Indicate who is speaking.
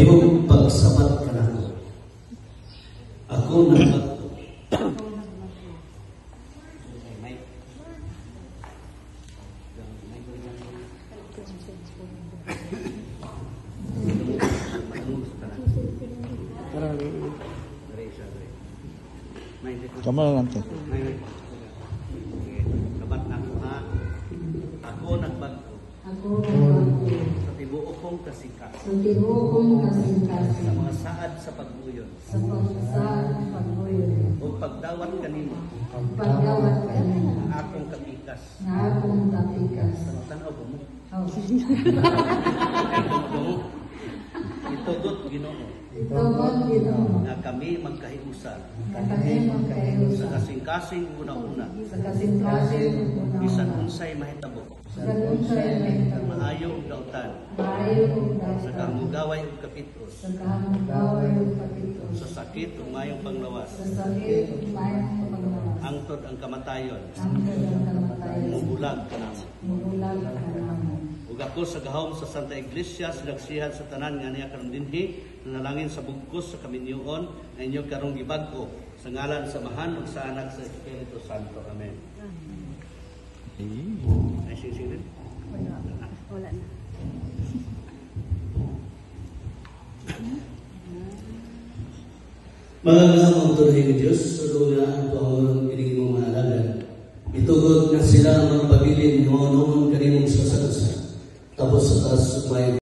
Speaker 1: Yung pagsabat ka na ako nagbato.
Speaker 2: Kamu lang to.
Speaker 1: Kabat na ko ha. Ako nagbato.
Speaker 3: Ako nagbago.
Speaker 1: Sa tibuok kong kasikat.
Speaker 3: Sa tibuok kong kasingkas.
Speaker 1: Sa mga saad sa pagbuyon.
Speaker 3: Sa pagsasaan pagbuyon.
Speaker 1: O pagdawat kanimo.
Speaker 3: Pagdawat ka na.
Speaker 1: Ang akong kapikas.
Speaker 3: Na akong tapikas.
Speaker 1: Tanaw ko mo.
Speaker 3: Oh.
Speaker 1: Itugot Ginoo.
Speaker 3: Tungod Ginoo.
Speaker 1: Na kami magkahiusa.
Speaker 3: Na kami
Speaker 1: Sa
Speaker 3: magkahiusa.
Speaker 1: kasing-kasing una-una.
Speaker 3: Sa kasing-kasing
Speaker 1: Bisan
Speaker 3: una-una.
Speaker 1: unsay mahitabo.
Speaker 3: Sa unsay mahitabo.
Speaker 1: Maayo ug dautan.
Speaker 3: Maayo ug
Speaker 1: Sa
Speaker 3: dautan.
Speaker 1: kamugaway ug kapitos.
Speaker 3: Sa kamugaway ug kapitos.
Speaker 1: Sa sakit ug mayong panglawas.
Speaker 3: Sa sakit ug mayong paglawas.
Speaker 1: Angtod ang kamatayon.
Speaker 3: Ang kanyang kamatayon.
Speaker 1: Mubulag ka namo.
Speaker 3: Mubulag ka naman.
Speaker 1: Ug ako sa gahom sa Santa Iglesia sinagsihan sa tanan nga niya karon dinhi nanalangin sa bugkos sa kaminyoon na inyo karong gibag-o sa ngalan sa Amahan ug sa Anak sa Espiritu Santo. Amen. Ay sisirin.
Speaker 4: Wala na.
Speaker 1: Magagamang tunay ni Diyos sa doon na ang Panginoon pinigin mong mahalaga. Itugod na sila ang magpabilin noon